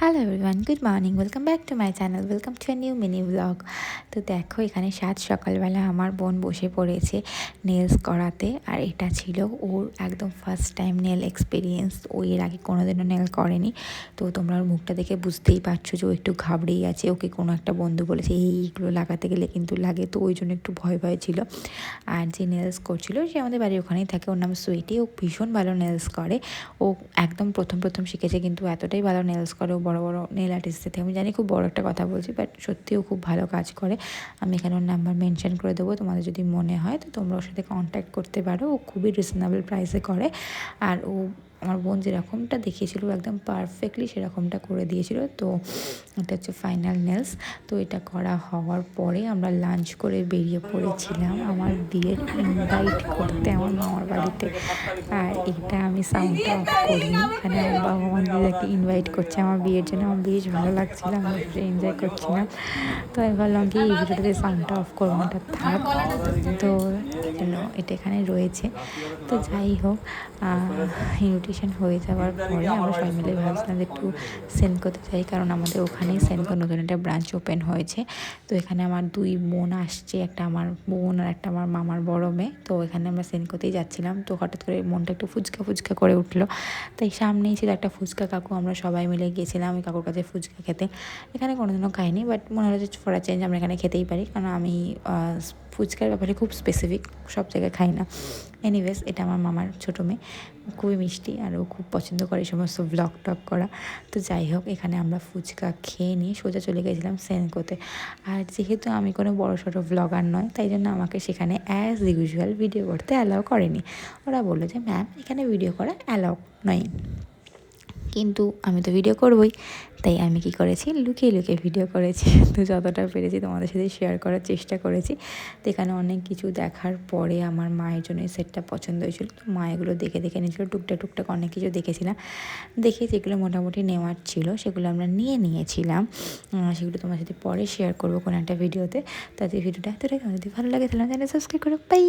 Hello everyone, good morning, welcome back to my channel, welcome to a new mini blog. তো দেখো এখানে সকালবেলা আমার বোন বসে পড়েছে নেলস করাতে। আর এটা ছিল ওর একদম ফার্স্ট টাইম নেল এক্সপিরিয়েন্স। ও এর আগে কোনোদিনও নেল করেনি। তো তোমরা ওর মুখটা দেখে বুঝতেই পারছো যে ও একটু ঘাবড়েই আছে। ওকে কোনো একটা বন্ধু বলেছে এইগুলো লাগাতে গেলে কিন্তু লাগে, তো ওই জন্য একটু ভয় ভয় ছিল। আর যে নেলস করছিল সে আমাদের বাড়ির ওখানেই থাকে, ওর নাম সুইটি। ও ভীষণ ভালো নেলস করে। ও একদম প্রথম শিখেছে, কিন্তু এতটাই ভালো নেলস করে। ও বড় বড় নেল আর্টিস্টের থেকে, আমি জানি খুব বড় একটা কথা বলছি, বাট সত্যিও খুব ভালো কাজ করে। আমি এখানে ওর নাম্বার মেনশন করে দেবো, তোমাদের যদি মনে হয় তো তোমরা ওর সাথে কন্ট্যাক্ট করতে পারো। ও খুবই রিজনেবল প্রাইসে করে। আর ও আমার বোন যেরকমটা দেখিয়েছিল একদম পারফেক্টলি সেরকমটা করে দিয়েছিল। তো এটা হচ্ছে ফাইনাল নেলস। তো এটা করা হওয়ার পরে আমরা লাঞ্চ করে বেরিয়ে পড়েছিলাম আমার বিয়ের ইনভাইট করতে আমার মামার বাড়িতে। আর এটা আমি সাউন্ডটা অফ করিনি, এখানে আমার বাবা মা দিদাকে ইনভাইট করছে আমার বিয়ের জন্য। আমার বেশ ভালো লাগছিল, আমরা এনজয় করছিলাম। তো আমি ভাবলাম কি এই ভিডিওটাতে সাউন্ডটা অফ করবো না, থাক। তো এই জন্য এটা এখানে রয়েছে। তো যাই হোক, ইনভিটেশন হয়ে যাওয়ার পরে আমরা সবাই মিলে ভাবছিলাম যে একটু সেনকোতে যাই, কারণ আমাদের ওখানেই সেনকো নতুন একটা ব্রাঞ্চ ওপেন হয়েছে। তো এখানে আমার দুই বোন আসছে, একটা আমার বোন আর একটা আমার মামার বড় মেয়ে। তো এখানে আমরা সেনকোতেই যাচ্ছিলাম। তো হঠাৎ করে মনটা একটু ফুচকা ফুচকা করে উঠলো। তাই সামনেই ছিল একটা ফুচকা কাকু, আমরা সবাই মিলে গিয়েছিলাম ওই কাকুর কাছে ফুচকা খেতে। এখানে কোনোদিনও খাইনি, বাট মনে হচ্ছে ফর আ চেঞ্জ আমরা এখানে খেতেই পারি, কারণ আমি ফুচকার ব্যাপারে খুব স্পেসিফিক, সব জায়গায় খাই না। এনিওয়েজ, এটা আমার মামার ছোটো মেয়ে, খুবই মিষ্টি আর ও খুব পছন্দ করে এই সমস্ত ব্লগ টক করা। তো যাই হোক, এখানে আমরা ফুচকা খেয়ে নিয়ে সোজা চলে গেছিলাম সেনকোতে। আর যেহেতু আমি কোনো বড়ো সড়ো ব্লগার নয়, তাই জন্য আমাকে সেখানে অ্যাজ ইউজুয়াল ভিডিও করতে অ্যালাউ করেনি। ওরা বললো যে ম্যাম এখানে ভিডিও করা অ্যালাউ নয়, কিন্তু আমি তো ভিডিও করবই। তাই আমি কি করেছি, লুকিয়ে লুকিয়ে ভিডিও করেছি। তো যতটা পেরেছি তোমাদের সাথে শেয়ার করার চেষ্টা করেছি। তো এখানে অনেক কিছু দেখার পরে আমার মায়ের জন্য এই সেটটা পছন্দ হয়েছিল। তো মা এগুলো দেখে দেখে নিয়েছিল, টুকটাক অনেক কিছু দেখেছিলাম। দেখে যেগুলো মোটামুটি নেওয়ার ছিল সেগুলো আমরা নিয়েছিলাম। সেগুলো তোমার সাথে পরে শেয়ার করবো কোনো একটা ভিডিওতে। তাদের ভিডিওটা এতটাই, যদি ভালো লাগে তাহলে চ্যানেল সাবস্ক্রাইব করো। বাই।